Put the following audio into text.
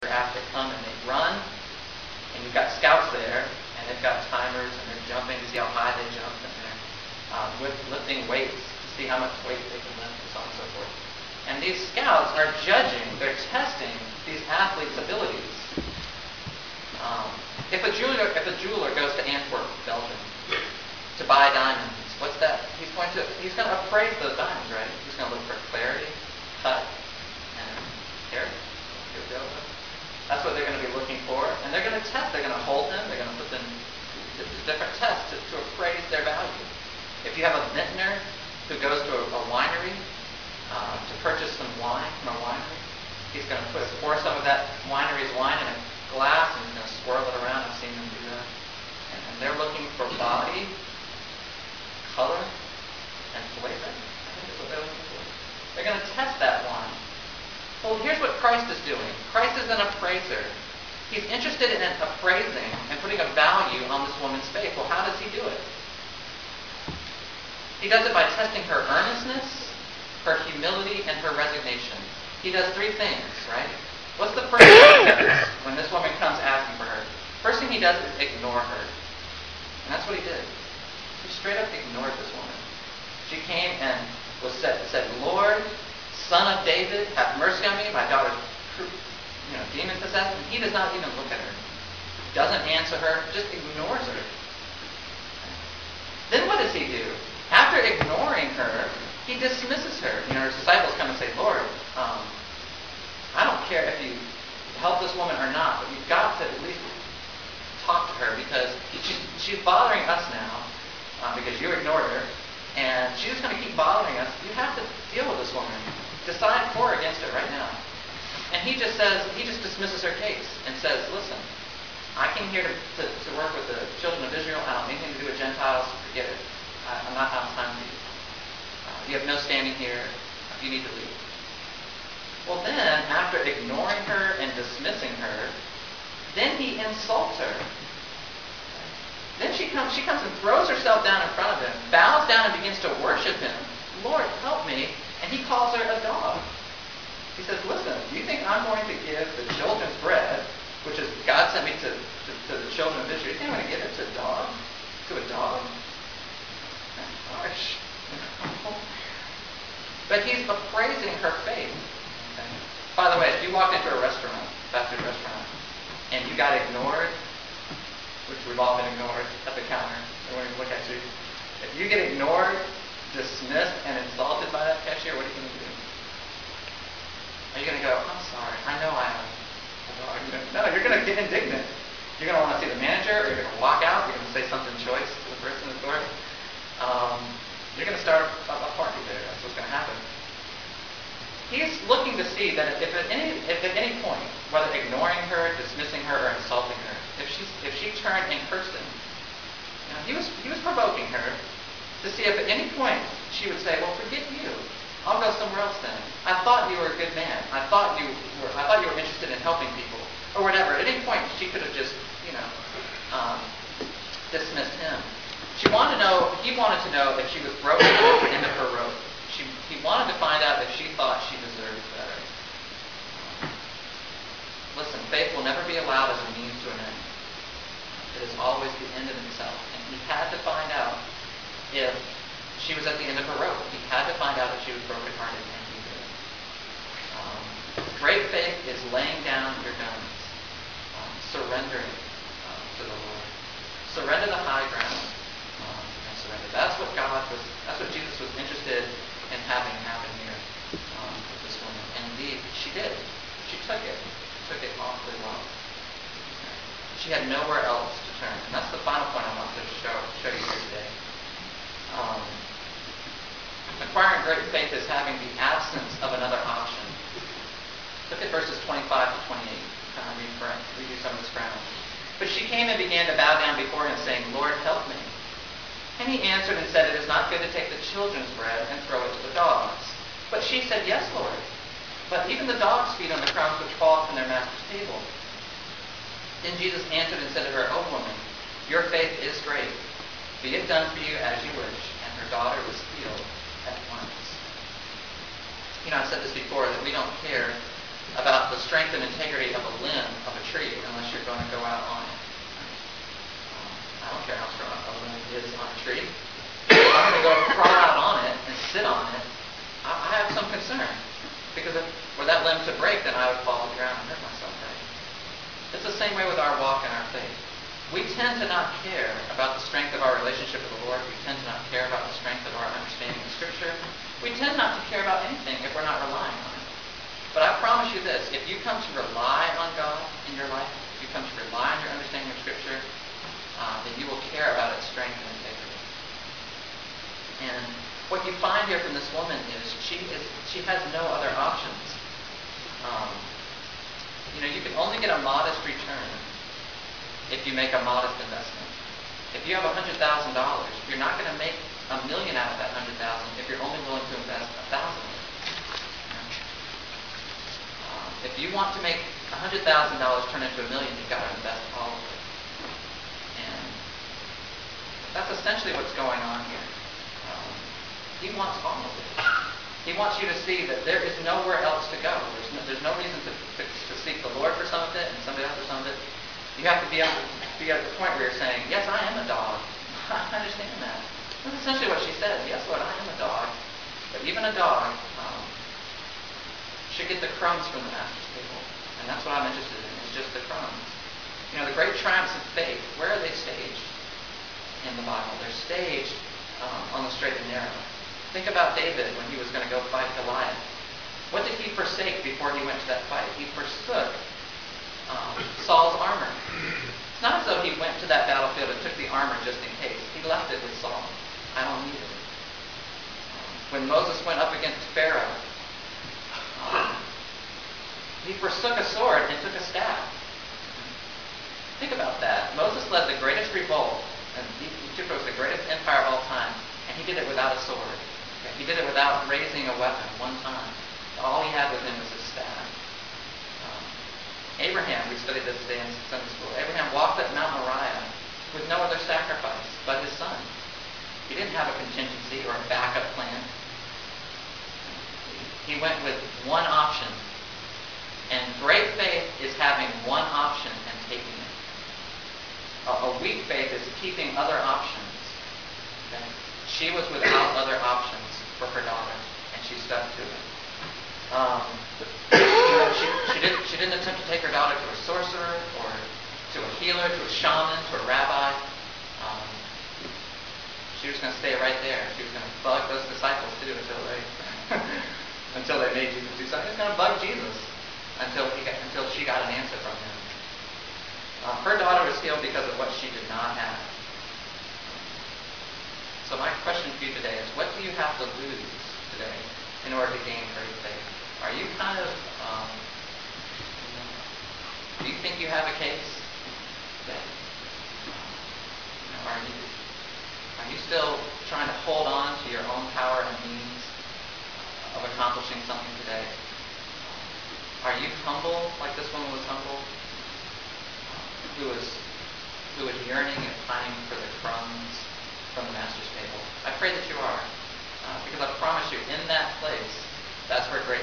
after come and they run, and you've got scouts there, and they've got timers, and they're jumping to see how high they jump, and they're lifting weights to see how much weight they can lift, and so on and so forth. And these scouts are judging, they're testing these athletes' abilities. If a jeweler goes to Antwerp, Belgium, to buy diamonds, what's that? He's going to appraise those diamonds, right? He's going to look for clarity, cut, and carat. That's what they're going to be looking for, and they're going to test. They're going to hold them. They're going to put them to different tests to appraise their value. If you have a vintner who goes to a winery to purchase some wine from a winery, he's going to pour some of that winery's wine in a glass and he's going to swirl it around. I've seen them do that. And they're looking for body, color, and flavor. I think that's what they're looking for. They're going to test that wine. Well, here's what Christ is doing. Christ is an appraiser. He's interested in appraising and putting a value on this woman's faith. Well, how does he do it? He does it by testing her earnestness, her humility, and her resignation. He does three things, right? What's the first thing he does when this woman comes asking for her? First thing he does is ignore her. And that's what he did. He straight up ignored this woman. She came and said, Lord, Son of David, have mercy on me. My daughter's demon possessed. And he does not even look at her. Doesn't answer her. Just ignores her. Then what does he do? After ignoring her, he dismisses her. Her disciples come and say, Lord, I don't care if you help this woman or not, but you've got to at least talk to her because she's bothering us now because you ignored her. And she's going to keep bothering us. You have to deal with this woman. Decide for or against her right now. And he just dismisses her case and says, listen, I came here to work with the children of Israel. I don't have anything to do with Gentiles. Forget it. I'm not out of time for you. You have no standing here. You need to leave. Well then, after ignoring her and dismissing her, then he insults her. Then she comes and throws herself down in front of him, bows down and begins to worship him. Lord, help me. And he calls her a dog. He says, listen, do you think I'm going to give the children's bread, which is God sent me to the children of Israel, you think I'm going to give it to a dog? To a dog? That's harsh. But he's appraising her faith. Okay? By the way, if you walked into a restaurant, fast food restaurant, and you got ignored, which we've all been ignored at the counter, they won't even look at you. If you get ignored, dismissed, and insulted by that cashier, what are you going to do? Are you going to go, I'm sorry, I know I am a dog? No, you're going to get indignant. You're going to want to see the manager, or you're going to walk out, you're going to say something choice to the person in the door. You're going to start a party there. That's what's going to happen. He's looking to see that if at any point, whether ignoring her, dismissing her, or insulting her, if she turned and cursed him, he was provoking her to see if at any point she would say, well, forget you. I'll go somewhere else then. I thought you were a good man. I thought you were interested in helping people. Or whatever. At any point she could have just, dismissed him. He wanted to know if she was broken at the end of her rope. He wanted to find out if she thought she deserved better. Listen, faith will never be allowed as a means to an end. It is always the end in itself. And he had to find out if she was at the end of her rope. He had to find out if she was brokenhearted, and he did. Great faith is laying down your guns, surrendering to the Lord. Surrender the high ground. And surrender. That's what Jesus was interested in having happen here with this woman. And indeed, she did. She took it. Took it awfully well. She had nowhere else to turn. And that's the final point I want to show you here today. Acquiring great faith is having the absence of another option. Look at verses 25 to 28. Kind of read you some of this ground. But she came and began to bow down before him, saying, Lord, help me. And he answered and said, it is not good to take the children's bread and throw it to the dogs. But she said, yes, Lord. But even the dogs feed on the crumbs which fall from their master's table. Then Jesus answered and said to her, O woman, your faith is great. Be it done for you as you wish. And her daughter was healed at once. I've said this before, that we don't care about the strength and integrity of a limb of a tree unless you're going to go out on it. I don't care how strong a limb is on a tree. If I'm going to go crawl out on it and sit on it, I have some concern. Because if were that limb to break, then I would fall to the ground and hurt myself, right? It's the same way with our walk and our faith. We tend to not care about the strength of our relationship with the Lord. We tend to not care about the strength of our understanding of Scripture. We tend not to care about anything if we're not relying on it. But I promise you this, if you come to rely on God in your life, if you come to rely on your understanding of Scripture, then you will care about its strength and integrity. And what you find here from this woman is she has no other options. You can only get a modest return if you make a modest investment. If you have $100,000, you're not going to make $1 million out of that $100,000 if you're only willing to invest $1,000. If you want to make $100,000 turn into $1 million, you've got to invest all of it. And that's essentially what's going on here. He wants all of it. He wants you to see that there is nowhere else to go. There's no reason to seek the Lord for some of it and somebody else for some of it. You have to be at the point where you're saying, yes, I am a dog. I understand that. That's essentially what she said. Yes, Lord, I am a dog. But even a dog should get the crumbs from the master's table. And that's what I'm interested in, is just the crumbs. The great triumphs of faith, where are they staged in the Bible? They're staged on the straight and narrow. Think about David when he was going to go fight Goliath. What did he forsake before he went to that fight? He forsook Saul's armor. It's not as though he went to that battlefield and took the armor just in case. He left it with Saul. I don't need it. When Moses went up against Pharaoh, he forsook a sword and took a staff. Think about that. Moses led the greatest revolt, and Egypt was the greatest empire of all time, and he did it without a sword. He did it without raising a weapon one time. All he had with him was his staff. Abraham, we studied this today in Sunday school. Abraham walked up Mount Moriah with no other sacrifice but his son. He didn't have a contingency or a backup plan. He went with one option. And great faith is having one option and taking it. A weak faith is keeping other options. Okay? She was without other options for her daughter, and she stuck to it. She didn't attempt to take her daughter to a sorcerer or to a healer, to a shaman, to a rabbi. She was going to stay right there. She was going to bug those disciples too until they made Jesus do something. She was going to bug Jesus until she got an answer from him. Her daughter was healed because of what she did not have. So my question for you today is, what do you have to lose today in order to gain great faith? Are you kind of, do you think you have a case? Are you still trying to hold on to your own power and means of accomplishing something today? Are you humble like this woman was humble? Who was yearning and pining for the crumbs from the master's table? I pray that you are. Because I promise you, in that place, that's where great